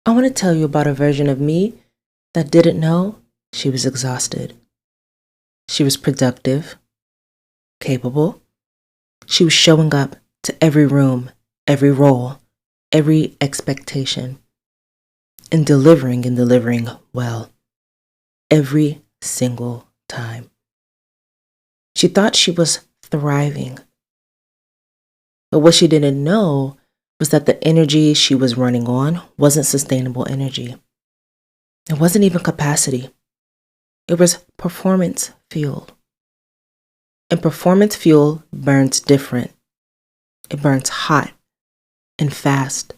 I want to tell you about a version of me that didn't know she was exhausted. She was productive, capable. She was showing up to every room, every role, every expectation, and delivering well, every single time. She thought she was thriving. But what she didn't know was that the energy she was running on wasn't sustainable energy. It wasn't even capacity. It was performance fuel. And performance fuel burns different. It burns hot and fast.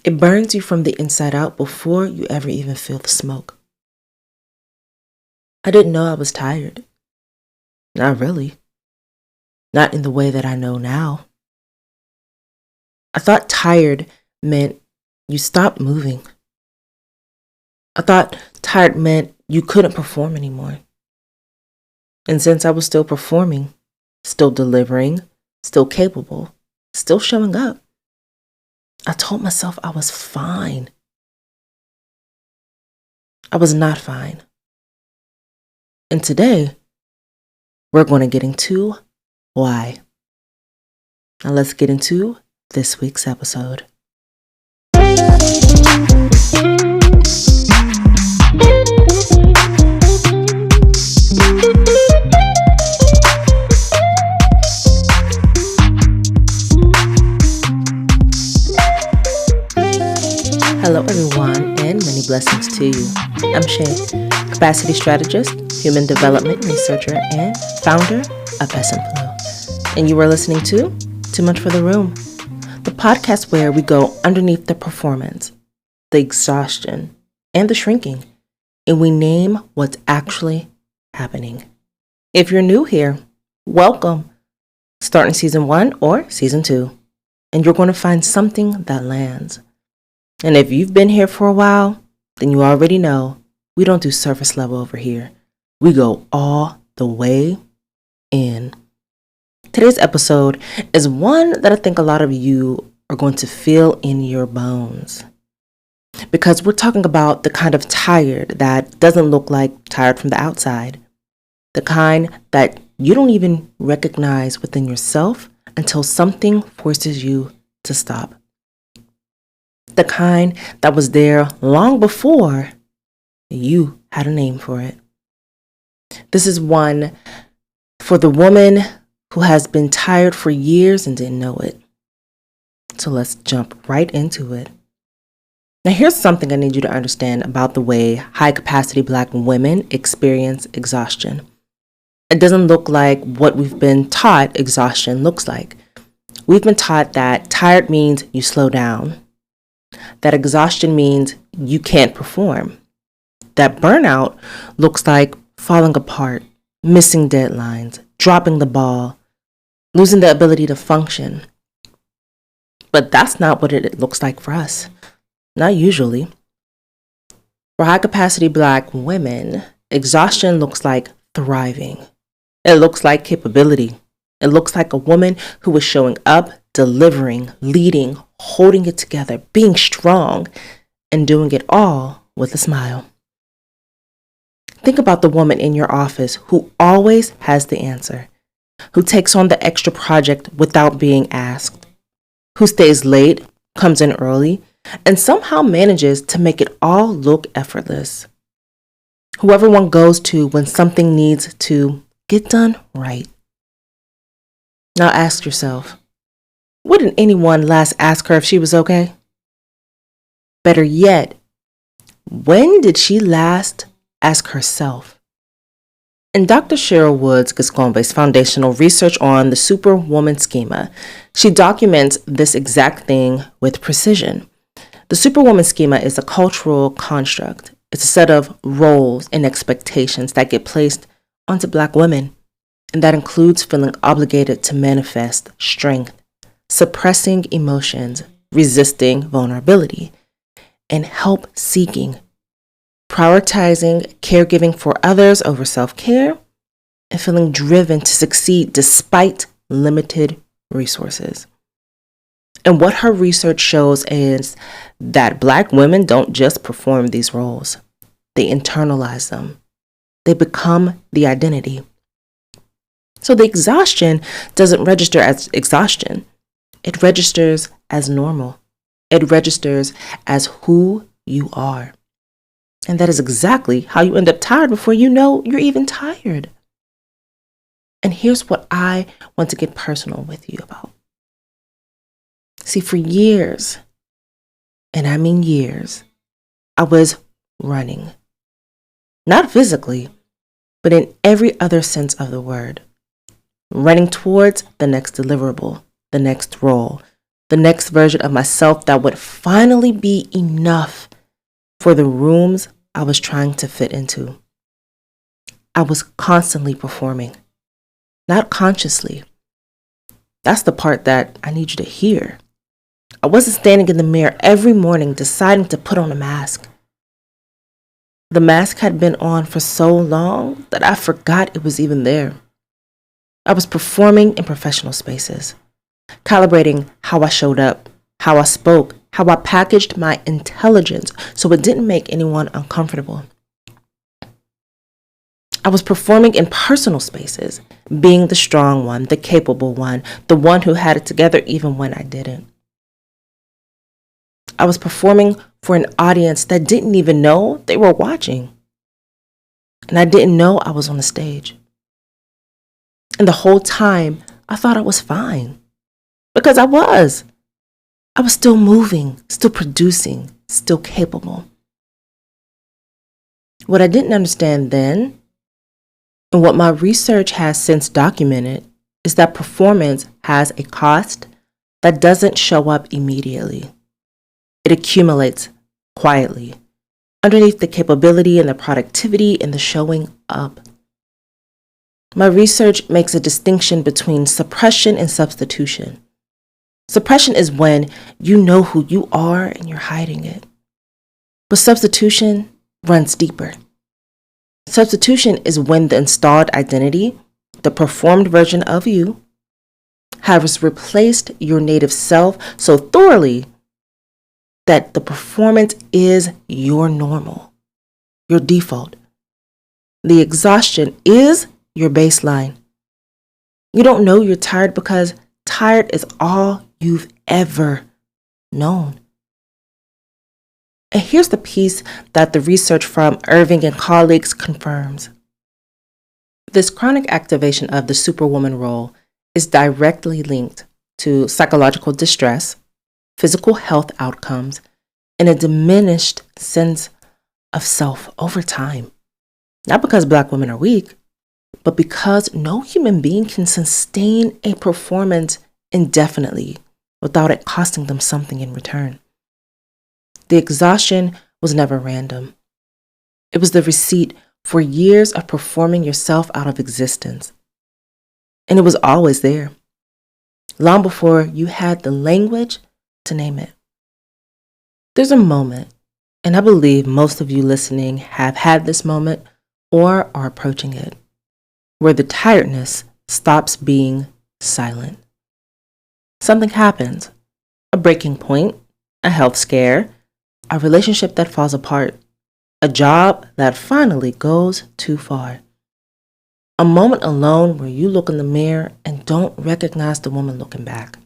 It burns you from the inside out before you ever even feel the smoke. I didn't know I was tired. Not really. Not in the way that I know now. I thought tired meant you stopped moving. I thought tired meant you couldn't perform anymore. And since I was still performing, still delivering, still capable, still showing up, I told myself I was fine. I was not fine. And today, we're going to get into why. Now let's get into this week's episode. Hello everyone, and many blessings to you. I'm Shae, capacity strategist, human development researcher, and founder of ESSENTFLOW. And you are listening to Too Much for the Room, the podcast where we go underneath the performance, the exhaustion, and the shrinking, and we name what's actually happening. If you're new here, welcome. Starting season 1 or season 2, and you're going to find something that lands. And if you've been here for a while, then you already know we don't do surface level over here. We go all the way in. Today's episode is one that I think a lot of you are going to feel in your bones. Because we're talking about the kind of tired that doesn't look like tired from the outside. The kind that you don't even recognize within yourself until something forces you to stop. The kind that was there long before you had a name for it. This is one for the woman who has been tired for years and didn't know it. So let's jump right into it. Now here's something I need you to understand about the way high-capacity Black women experience exhaustion. It doesn't look like what we've been taught exhaustion looks like. We've been taught that tired means you slow down. That exhaustion means you can't perform. That burnout looks like falling apart, missing deadlines, dropping the ball, losing the ability to function. But that's not what it looks like for us. Not usually. For high-capacity Black women, exhaustion looks like thriving. It looks like capability. It looks like a woman who is showing up, delivering, leading, holding it together, being strong, and doing it all with a smile. Think about the woman in your office who always has the answer, who takes on the extra project without being asked, who stays late, comes in early, and somehow manages to make it all look effortless. Who everyone goes to when something needs to get done right. Now ask yourself, wouldn't anyone last ask her if she was okay? Better yet, when did she last ask herself? In Dr. Cheryl Woods-Gascombe's foundational research on the Superwoman Schema, she documents this exact thing with precision. The Superwoman Schema is a cultural construct. It's a set of roles and expectations that get placed onto Black women, and that includes feeling obligated to manifest strength, suppressing emotions, resisting vulnerability, and help seeking, prioritizing caregiving for others over self-care, and feeling driven to succeed despite limited resources. And what her research shows is that Black women don't just perform these roles, they internalize them. They become the identity. So the exhaustion doesn't register as exhaustion. It registers as normal. It registers as who you are. And that is exactly how you end up tired before you know you're even tired. And here's what I want to get personal with you about. See, for years, and I mean years, I was running. Not physically, but in every other sense of the word. Running towards the next deliverable, the next role, the next version of myself that would finally be enough for the rooms I was trying to fit into. I was constantly performing, not consciously. That's the part that I need you to hear. I wasn't standing in the mirror every morning deciding to put on a mask. The mask had been on for so long that I forgot it was even there. I was performing in professional spaces, calibrating how I showed up, how I spoke, how I packaged my intelligence so it didn't make anyone uncomfortable. I was performing in personal spaces, being the strong one, the capable one, the one who had it together even when I didn't. I was performing for an audience that didn't even know they were watching. And I didn't know I was on the stage. And the whole time, I thought I was fine. Because I was. I was still moving, still producing, still capable. What I didn't understand then, and what my research has since documented, is that performance has a cost that doesn't show up immediately. It accumulates quietly, underneath the capability and the productivity and the showing up. My research makes a distinction between suppression and substitution. Suppression is when you know who you are and you're hiding it. But substitution runs deeper. Substitution is when the installed identity, the performed version of you, has replaced your native self so thoroughly that the performance is your normal, your default. The exhaustion is your baseline. You don't know you're tired because tired is all you've ever known. And here's the piece that the research from Irving and colleagues confirms. This chronic activation of the Superwoman role is directly linked to psychological distress, physical health outcomes, and a diminished sense of self over time. Not because Black women are weak, but because no human being can sustain a performance indefinitely without it costing them something in return. The exhaustion was never random. It was the receipt for years of performing yourself out of existence. And it was always there, long before you had the language to name it. There's a moment, and I believe most of you listening have had this moment or are approaching it, where the tiredness stops being silent. Something happens, a breaking point, a health scare, a relationship that falls apart, a job that finally goes too far. A moment alone where you look in the mirror and don't recognize the woman looking back.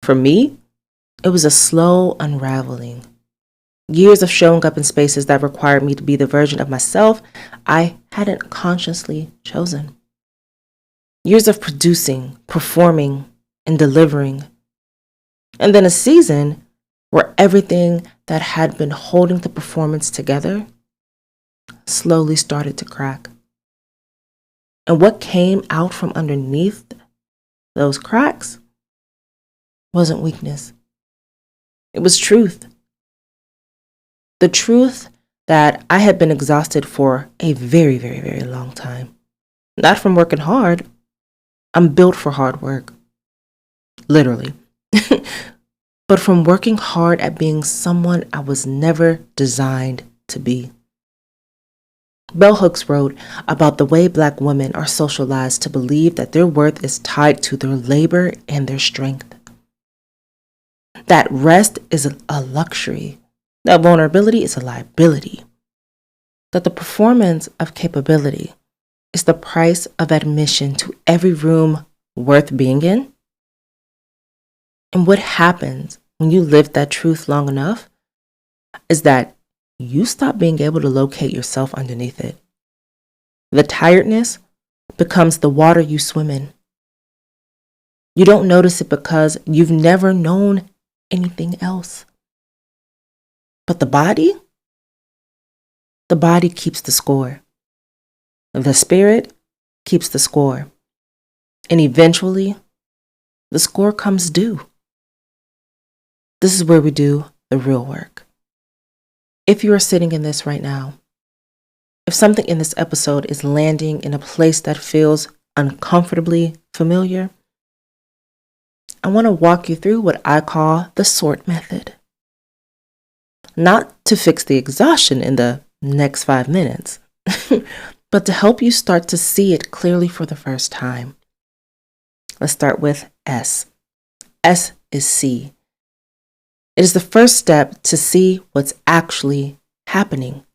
For me, it was a slow unraveling. Years of showing up in spaces that required me to be the version of myself I hadn't consciously chosen. Years of producing, performing, and delivering. And then a season where everything that had been holding the performance together slowly started to crack. And what came out from underneath those cracks wasn't weakness. It was truth. The truth that I had been exhausted for a very, very, very long time. Not from working hard. I'm built for hard work. Literally. But from working hard at being someone I was never designed to be. Bell Hooks wrote about the way Black women are socialized to believe that their worth is tied to their labor and their strength. that rest is a luxury, that vulnerability is a liability, that the performance of capability is the price of admission to every room worth being in. And what happens when you live that truth long enough is that you stop being able to locate yourself underneath it. The tiredness becomes the water you swim in. You don't notice it because you've never known anything else. But the body keeps the score. The spirit keeps the score. And eventually, the score comes due. This is where we do the real work. If you are sitting in this right now, if something in this episode is landing in a place that feels uncomfortably familiar, I want to walk you through what I call the sort method. Not to fix the exhaustion in the next 5 minutes, but to help you start to see it clearly for the first time. Let's start with S. S is see. It is the first step to see what's actually happening.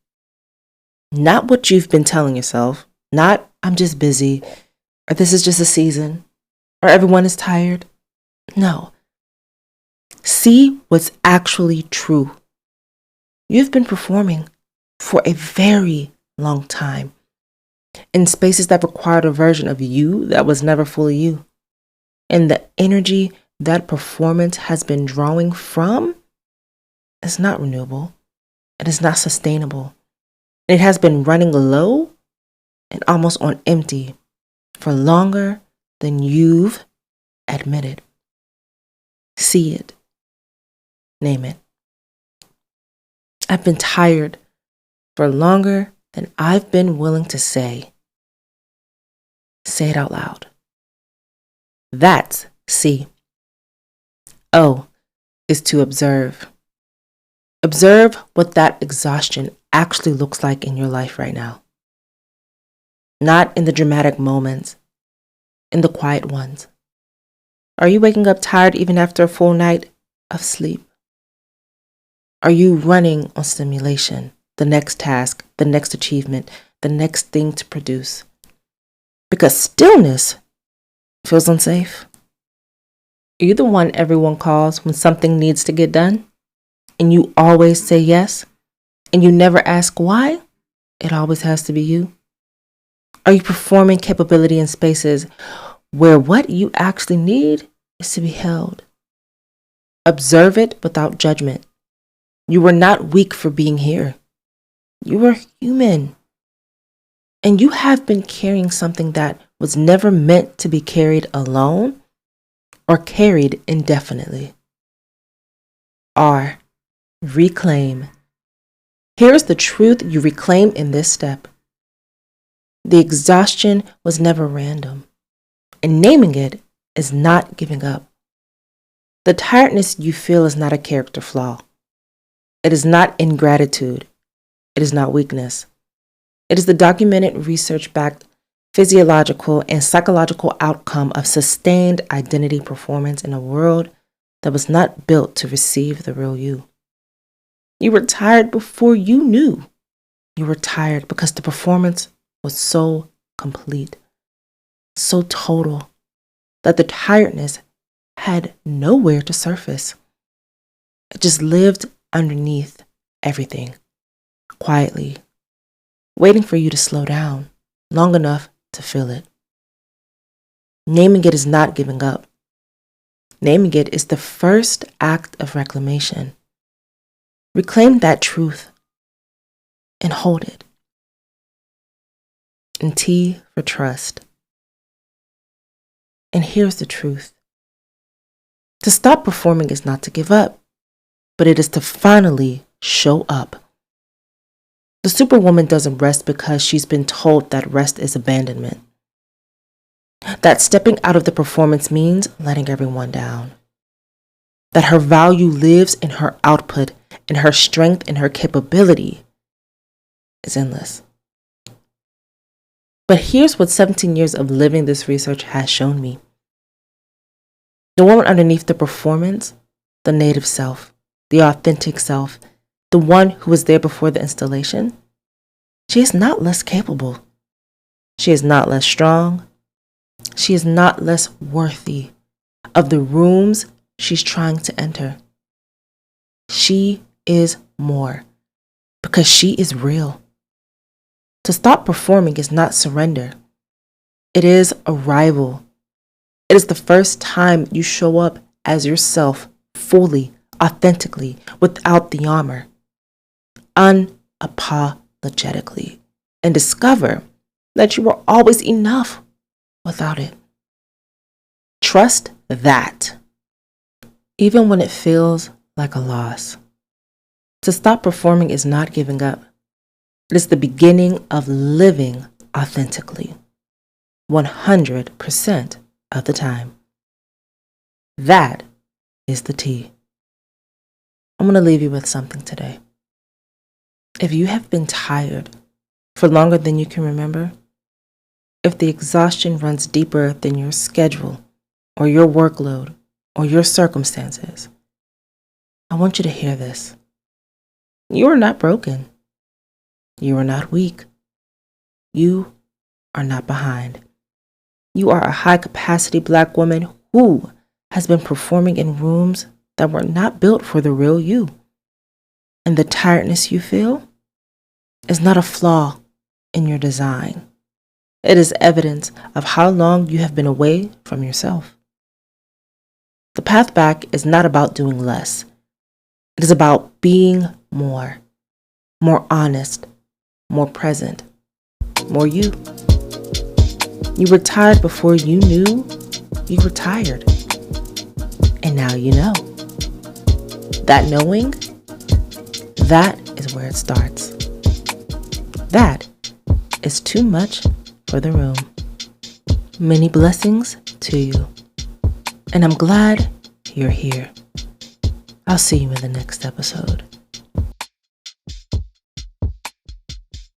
Not what you've been telling yourself, not I'm just busy, or this is just a season, or everyone is tired. No. See what's actually true. You've been performing for a very long time in spaces that required a version of you that was never fully you. And the energy that performance has been drawing from is not renewable. It is not sustainable. It has been running low and almost on empty for longer than you've admitted. See it. Name it. I've been tired for longer than I've been willing to say. Say it out loud. That's C. O is to observe. Observe what that exhaustion actually looks like in your life right now. Not in the dramatic moments, in the quiet ones. Are you waking up tired even after a full night of sleep? Are you running on stimulation, the next task, the next achievement, the next thing to produce? Because stillness feels unsafe. Are you the one everyone calls when something needs to get done? And you always say yes? And you never ask why? It always has to be you. Are you performing capability in spaces where what you actually need is to be held? Observe it without judgment. You were not weak for being here. You were human. And you have been carrying something that was never meant to be carried alone or carried indefinitely. R. Reclaim. Here's the truth you reclaim in this step. The exhaustion was never random, and naming it is not giving up. The tiredness you feel is not a character flaw. It is not ingratitude. It is not weakness. It is the documented, research-backed physiological and psychological outcome of sustained identity performance in a world that was not built to receive the real you. You were tired before you knew. You were tired because the performance was so complete, so total, that the tiredness had nowhere to surface. It just lived underneath everything, quietly, waiting for you to slow down long enough to feel it. Naming it is not giving up. Naming it is the first act of reclamation. Reclaim that truth and hold it. And T for trust. And here's the truth. To stop performing is not to give up, but it is to finally show up. The Superwoman doesn't rest because she's been told that rest is abandonment. That stepping out of the performance means letting everyone down. That her value lives in her output, and her strength and her capability is endless. But here's what 17 years of living this research has shown me. The woman underneath the performance the native self, the authentic self, the one who was there before the installation, she is not less capable. She is not less strong. She is not less worthy of the rooms she's trying to enter. She is more because she is real. To stop performing is not surrender. It is arrival. It is the first time you show up as yourself fully, authentically, without the armor, unapologetically, and discover that you were always enough without it. Trust that, even when it feels like a loss. To stop performing is not giving up. It is the beginning of living authentically, 100% of the time. That is the T. I'm going to leave you with something today. If you have been tired for longer than you can remember, if the exhaustion runs deeper than your schedule or your workload or your circumstances, I want you to hear this. You are not broken. You are not weak. You are not behind. You are a high-capacity Black woman who has been performing in rooms that were not built for the real you. And the tiredness you feel is not a flaw in your design. It is evidence of how long you have been away from yourself. The path back is not about doing less. It is about being more honest, more present, more you. You were tired before you knew you were tired. And now you know. That knowing, that is where it starts. That is too much for the room. Many blessings to you. And I'm glad you're here. I'll see you in the next episode.